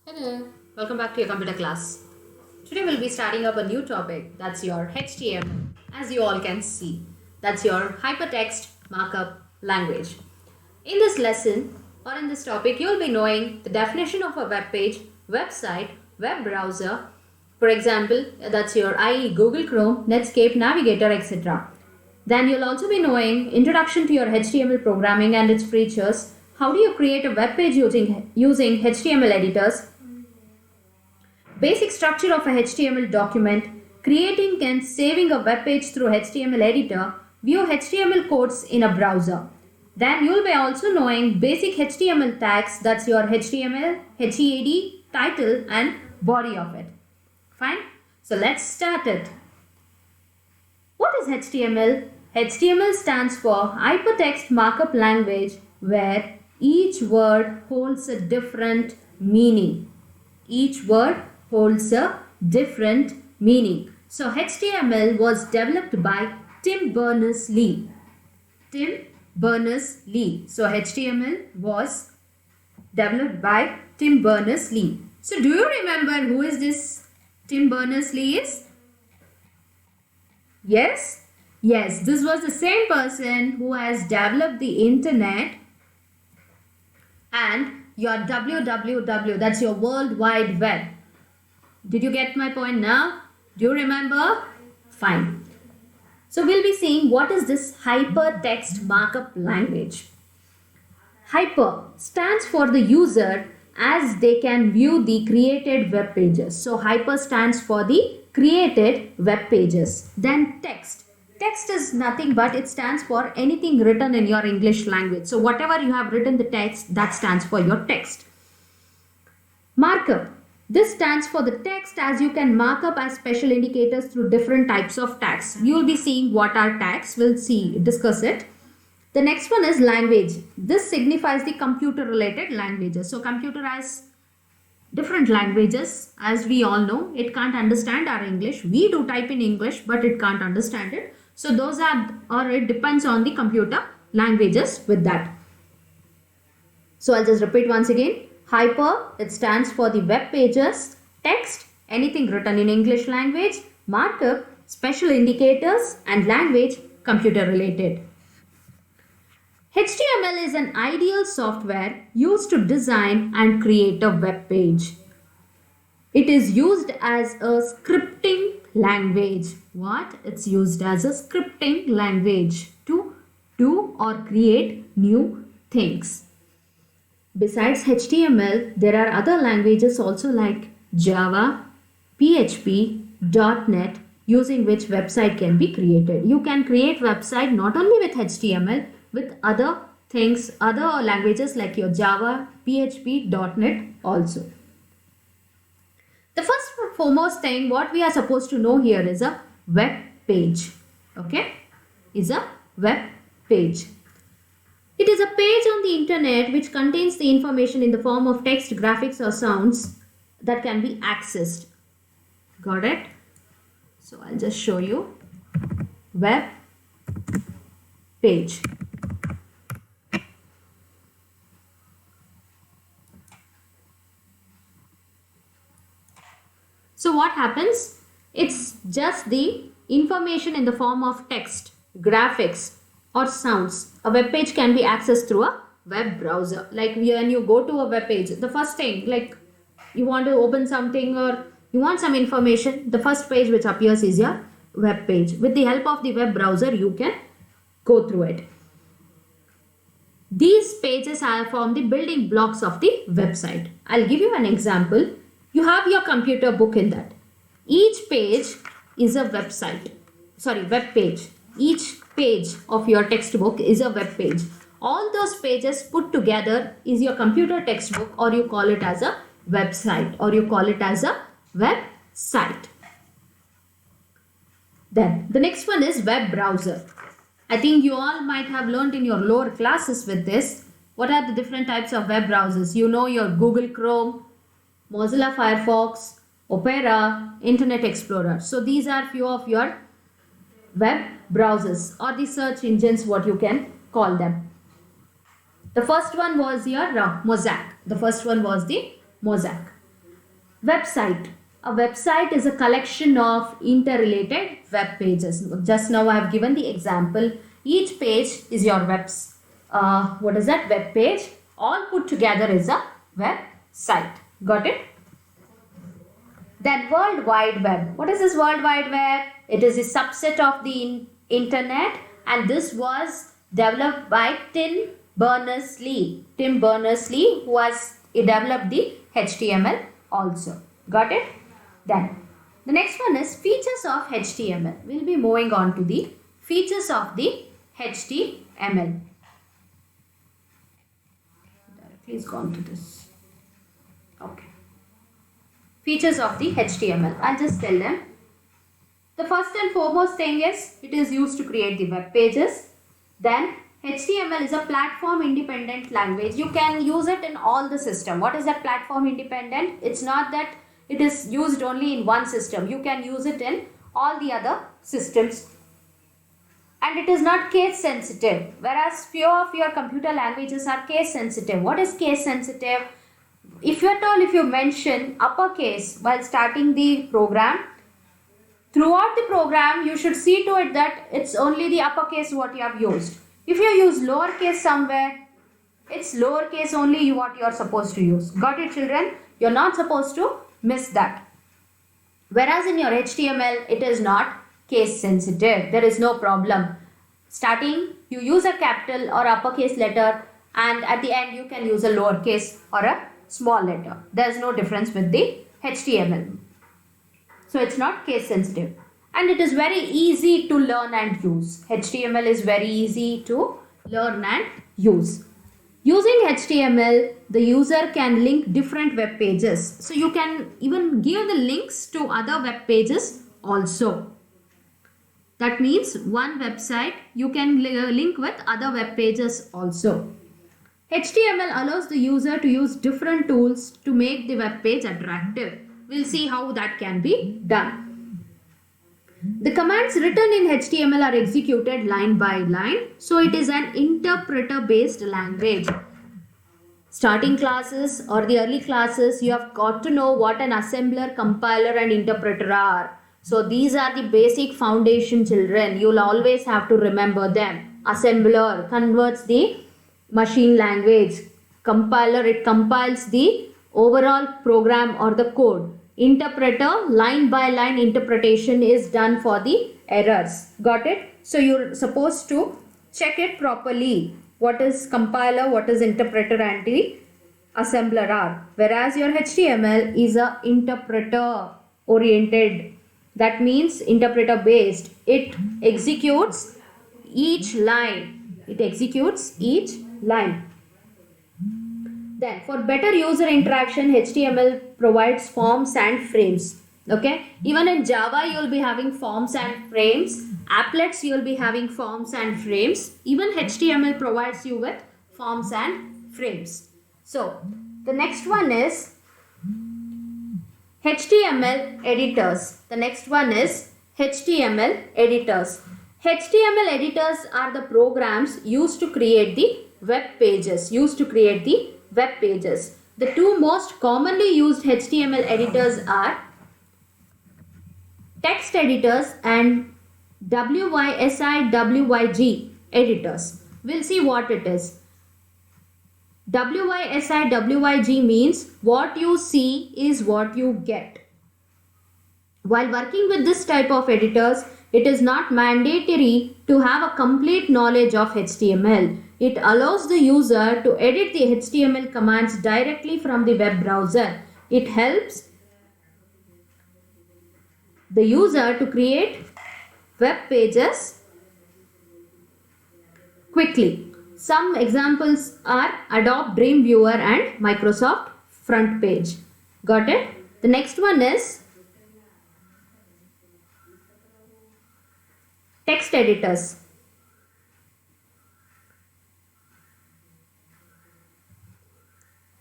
Hello, welcome back to your computer class. Today we'll be starting up a new topic, that's your HTML. As you all can see, that's your hypertext markup language. In this lesson or in this topic, you'll be knowing the definition of a web page, website, web browser. For example, that's your IE, Google Chrome, Netscape, Navigator, etc. Then you'll also be knowing introduction to your HTML programming and its features. How do you create a web page using HTML editors? Basic structure of a HTML document, creating and saving a web page through HTML editor, view HTML codes in a browser. Then you'll be also knowing basic HTML tags, that's your HTML, HEAD, title and body of it. Fine? So let's start it. What is HTML? HTML stands for Hypertext Markup Language, where each word holds a different meaning. Each word holds a different meaning. So HTML was developed by Tim Berners-Lee. Tim Berners-Lee. So HTML was developed by Tim Berners-Lee. So do you remember who is this Tim Berners-Lee is? Yes? Yes, this was the same person who has developed the internet and your www, that's your World Wide Web. Did you get my point now? Do you remember? Fine. So we'll be seeing what is this hypertext markup language. Hyper stands for the user as they can view the created web pages. So hyper stands for the created web pages. Then text. Text is nothing but it stands for anything written in your English language. So whatever you have written the text, that stands for your text. Markup. This stands for the text as you can mark up as special indicators through different types of tags. You will be seeing what are tags. We'll discuss it. The next one is language. This signifies the computer related languages. So computer has different languages. As we all know, it can't understand our English. We do type in English, but it can't understand it. So those are, or it depends on the computer languages with that. So I'll just repeat once again. Hyper, it stands for the web pages. Text, anything written in English language. Markup, special indicators. And language, computer related. HTML is an ideal software used to design and create a web page. It is used as a scripting language. What? It's used as a scripting language to do or create new things. Besides HTML, there are other languages also like Java, PHP, .NET, using which website can be created. You can create website not only with HTML, with other things, other languages like your Java, PHP, .NET also. The first foremost thing what we are supposed to know here is a web page. Okay? Is a web page. It is a page on the internet which contains the information in the form of text, graphics or sounds that can be accessed. Got it? So I'll just show you. Web page. So what happens? It's just the information in the form of text, graphics or sounds. A web page can be accessed through a web browser. Like when you go to a web page, the first thing, like you want to open something or you want some information, the first page which appears is your web page. With the help of the web browser, you can go through it. These pages are from the building blocks of the website. I'll give you an example. You have your computer book in that. Each page is a website. Web page. Each page of your textbook is a web page. All those pages put together is your computer textbook, or you call it as a website, or you call it as a website. Then the next one is web browser. I think you all might have learned in your lower classes with this. What are the different types of web browsers? You know your Google Chrome, Mozilla Firefox, Opera, Internet Explorer. So these are few of your web browsers or the search engines, what you can call them. The first one was your Mosaic. The first one was the Mosaic. Website. A website is a collection of interrelated web pages. Just now I have given the example. Each page is your web page. All put together is a website. Got it? Then World Wide Web. What is this World Wide Web? It is a subset of the internet, and this was developed by Tim Berners-Lee. Tim Berners-Lee, who has developed the HTML also. Got it? Then the next one is features of HTML. We'll be moving on to the features of the HTML. Please go on to this. Okay. Features of the HTML. I'll just tell them. The first and foremost thing is it is used to create the web pages. Then HTML is a platform independent language. You can use it in all the system. What is that platform independent? It's not that it is used only in one system. You can use it in all the other systems. And it is not case sensitive. Whereas few of your computer languages are case sensitive. What is case sensitive? If you mention uppercase while starting the program, throughout the program you should see to it that it's only the uppercase what you have used. If you use lowercase somewhere, it's lowercase only what you are supposed to use. Got it, children? You're not supposed to miss that. Whereas in your HTML, it is not case sensitive. There is no problem. Starting, you use a capital or uppercase letter, and at the end you can use a lowercase or a small letter. There is no difference with the HTML. So it's not case sensitive. And it is very easy to learn and use. HTML is very easy to learn and use. Using HTML, the user can link different web pages. So you can even give the links to other web pages also. That means one website you can link with other web pages also. HTML allows the user to use different tools to make the web page attractive. We'll see how that can be done. The commands written in HTML are executed line by line. So it is an interpreter based language. Starting classes or the early classes, you have got to know what an assembler, compiler and interpreter are. So these are the basic foundation, children. You'll always have to remember them. Assembler converts the machine language. Compiler, it compiles the overall program or the code. Interpreter, line by line interpretation is done for the errors. Got it? So you're supposed to check it properly. What is compiler, what is interpreter and the assembler are. Whereas your HTML is a interpreter oriented. That means interpreter based. It executes each line. It executes each line. Then for better user interaction, HTML provides forms and frames. Okay. Even in Java, you will be having forms and frames. Applets, you will be having forms and frames. Even HTML provides you with forms and frames. So the next one is HTML editors. The next one is HTML editors. HTML editors are the programs used to create the web pages. The two most commonly used HTML editors are text editors and WYSIWYG editors. We'll see what it is. WYSIWYG means what you see is what you get. While working with this type of editors, it is not mandatory to have a complete knowledge of HTML. It allows the user to edit the HTML commands directly from the web browser. It helps the user to create web pages quickly. Some examples are Adobe Dreamweaver and Microsoft FrontPage. Got it? The next one is text editors.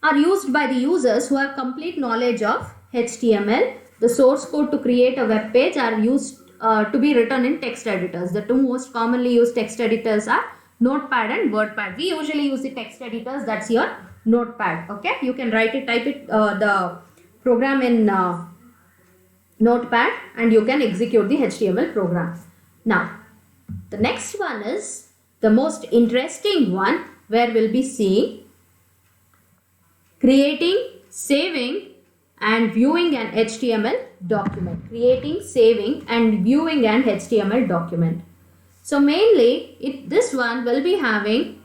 Are used by the users who have complete knowledge of HTML. The source code to create a web page are used to be written in text editors. The two most commonly used text editors are Notepad and WordPad. We usually use the text editors. That's your Notepad. Okay, you can write it, type it, the program in Notepad and you can execute the HTML program. Now, the next one is the most interesting one where we'll be seeing creating, saving and viewing an HTML document. Creating, saving and viewing an HTML document. So mainly this one will be having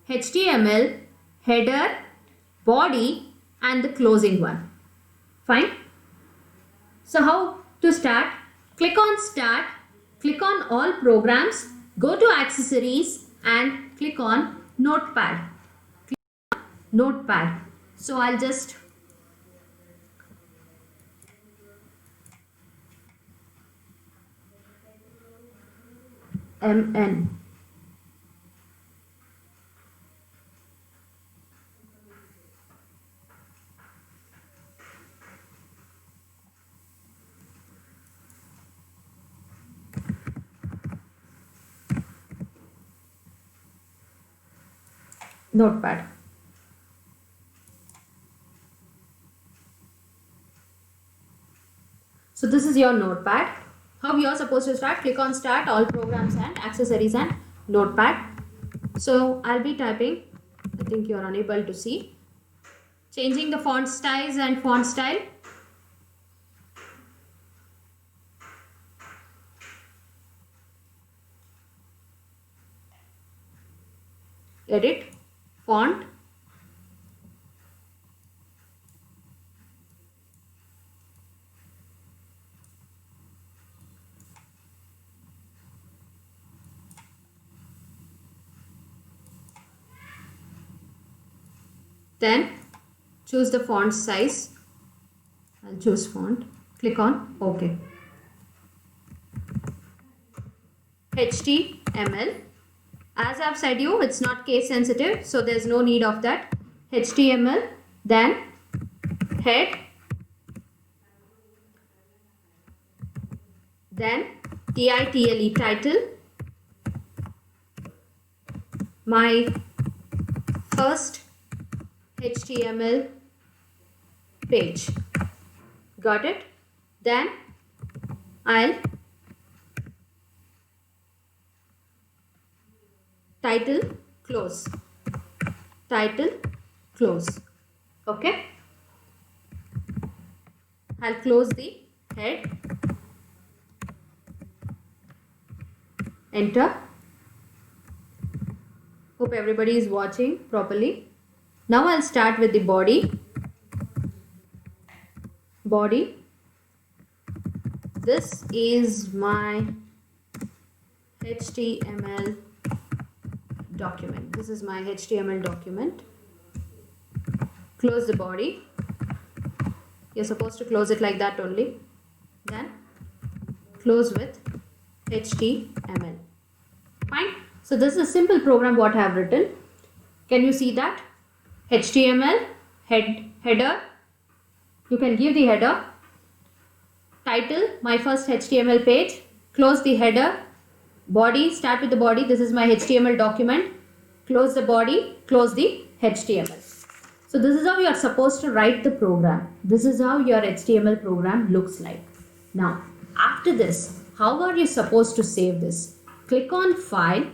HTML, header, body and the closing one. Fine. So how to start? Click on start, click on all programs, go to accessories and click on Notepad. Click on Notepad. So I'll just MN. Notepad. So this is your Notepad. How you are supposed to start? Click on start, all programs and accessories and Notepad. So I'll be typing. I think you are unable to see. Changing the font size and font style. Edit, font. Then choose the font size. I'll choose font. Click on OK. HTML. As I've said you, it's not case sensitive, so there's no need of that. HTML, then head, then TITLE, title, my first HTML page. Got it? Then I'll title, close, title, close. Okay, I'll close the head, enter. Hope everybody is watching properly. Now I'll start with the body. Body. This is my HTML document. This is my HTML document. Close the body. You're supposed to close it like that only. Then close with HTML. Fine. So this is a simple program what I have written. Can you see that? HTML, header. You can give the header. Title, my first HTML page. Close the header. Body, start with the body. This is my HTML document. Close the body, close the HTML. So this is how you are supposed to write the program. This is how your HTML program looks like. Now, after this, how are you supposed to save this? Click on File.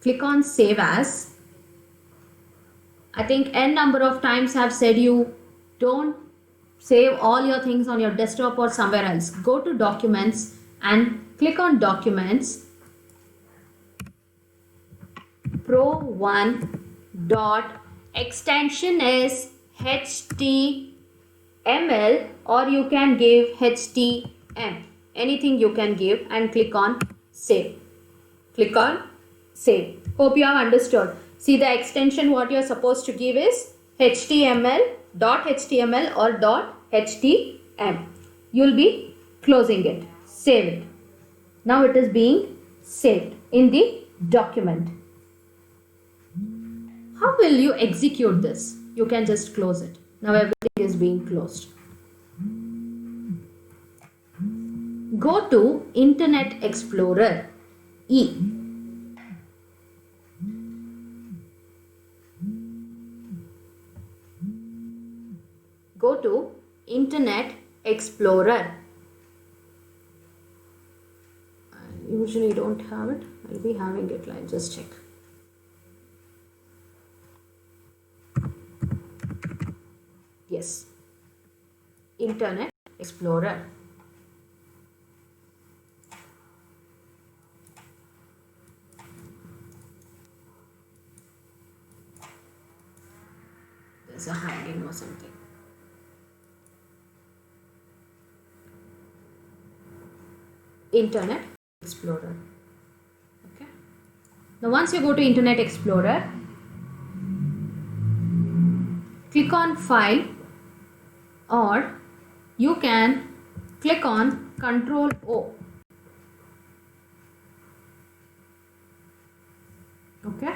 Click on Save As. I think n number of times I have said you don't save all your things on your desktop or somewhere else. Go to Documents and click on Documents. Pro1 dot extension is HTML or you can give HTM. Anything you can give and click on Save. Click on Save. Hope you have understood. See, the extension what you are supposed to give is HTML or .htm. You will be closing it. Save it. Now it is being saved in the document. How will you execute this? You can just close it. Now everything is being closed. Go to Internet Explorer E. go to Internet Explorer. I usually don't have it. I'll be having it. I'll just check. Yes, Internet Explorer. There's a hiding or something. Internet Explorer. Okay. Now once you go to Internet Explorer, click on File, or you can click on Control O. Okay.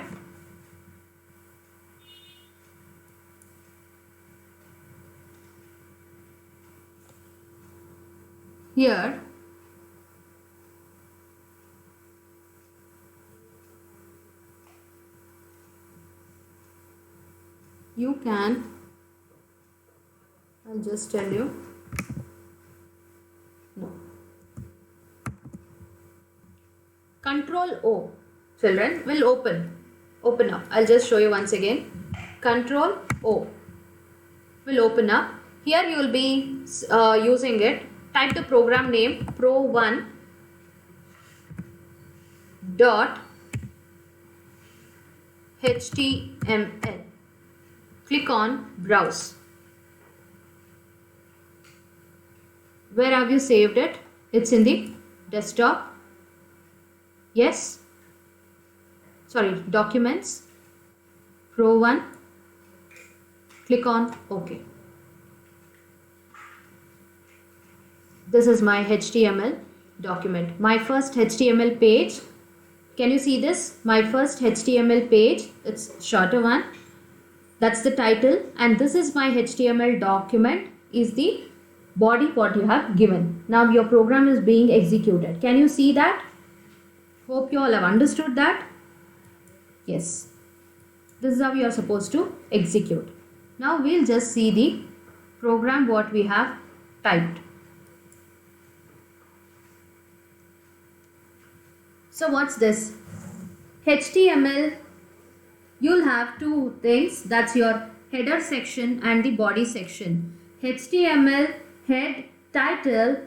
Here you can, I'll just tell you, no, Control O, children, will open up. I'll just show you once again. Control O will open up. Here you will be using it. Type the program name pro1 dot html. Click on browse. Where have you saved it? It's in the desktop. Yes. Sorry, documents. Pro1. Click on OK. This is my HTML document. My first HTML page. Can you see this? My first HTML page. It's shorter one. That's the title. And this is my HTML document. Is the body what you have given. Now your program is being executed. Can you see that? Hope you all have understood that. Yes. This is how you are supposed to execute. Now we'll just see the program what we have typed. So what's this? HTML, you'll have two things. That's your header section and the body section. HTML head title,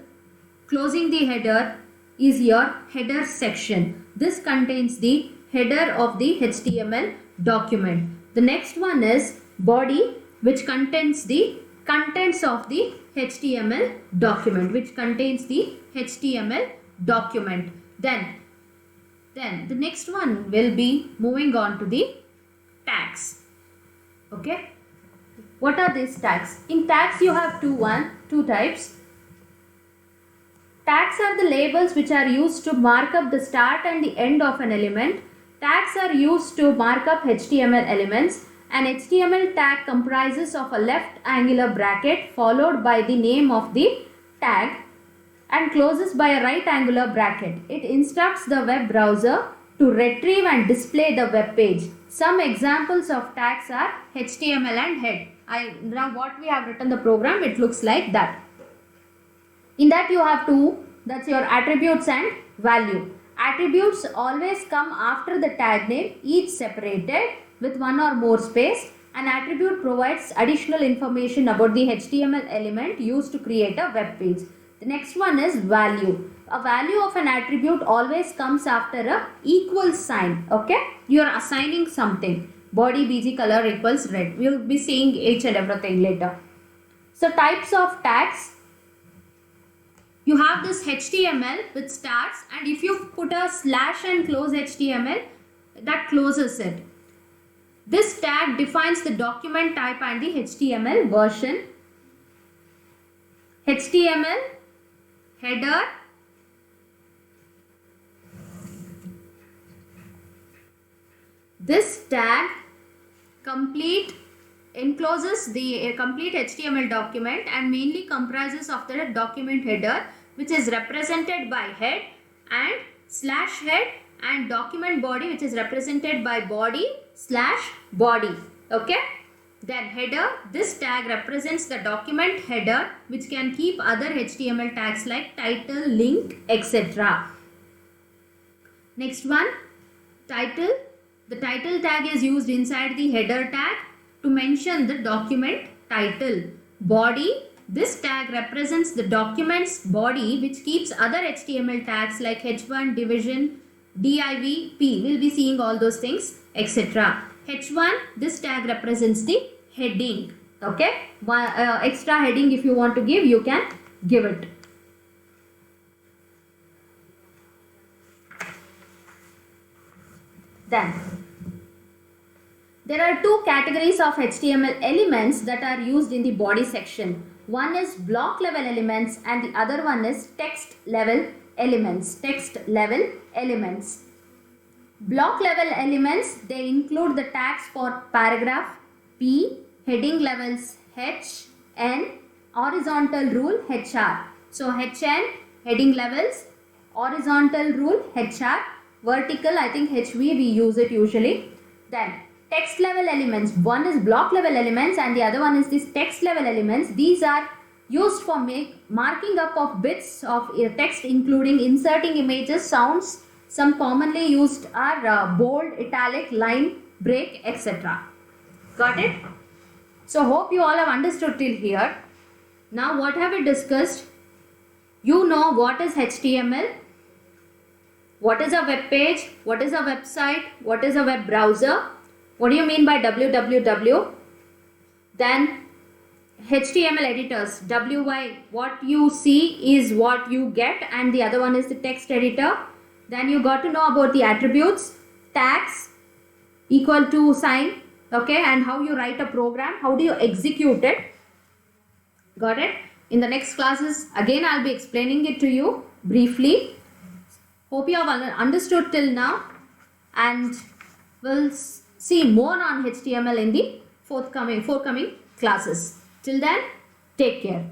closing the header, is your header section. This contains the header of the HTML document. The next one is body, which contains the contents of the HTML document, Then the next one will be moving on to the tags. Okay. What are these tags? In tags you have two types. Tags are the labels which are used to mark up the start and the end of an element. Tags are used to mark up HTML elements. An HTML tag comprises of a left angular bracket followed by the name of the tag and closes by a right angular bracket. It instructs the web browser to retrieve and display the web page. Some examples of tags are HTML and head. Now what we have written the program, it looks like that. In that you have two, that's your attributes and value. Attributes always come after the tag name, each separated with one or more space. An attribute provides additional information about the HTML element used to create a web page. The next one is value. A value of an attribute always comes after a equal sign. Okay, you are assigning something. Body BG color equals red. We will be seeing each and everything later. So types of tags. You have this HTML which starts, and if you put a slash and close HTML, that closes it. This tag defines the document type and the HTML version. HTML header, this tag encloses the complete HTML document and mainly comprises of the document header, which is represented by head and slash head, and document body, which is represented by body slash body. Okay. Then header, this tag represents the document header which can keep other HTML tags like title, link, etc. Next one, title. The title tag is used inside the header tag to mention the document title. Body, this tag represents the document's body which keeps other HTML tags like h1, division, div, p. We'll be seeing all those things, etc. h1, this tag represents the heading. Okay, extra heading if you want to give, you can give it. Then there are two categories of HTML elements that are used in the body section. One is block level elements and the other one is text level elements. Block level elements, they include the tags for paragraph P, heading levels H, N, horizontal rule HR. So HN, heading levels, horizontal rule HR, vertical I think HV we use it usually. Then text level elements, one is block level elements and the other one is this text level elements. These are used for marking up of bits of text, including inserting images, sounds. Some commonly used are bold, italic, line, break, etc. Got it? So hope you all have understood till here. Now what have we discussed? You know what is HTML, what is a web page, what is a website, what is a web browser, what do you mean by www? Then HTML editors, WY, what you see is what you get, and the other one is the text editor. Then you got to know about the attributes, tags, equal to sign, okay, and how you write a program, how do you execute it. Got it? In the next classes, again I'll be explaining it to you briefly. Hope you have understood till now, and we'll see more on HTML in the forthcoming classes. Till then, take care.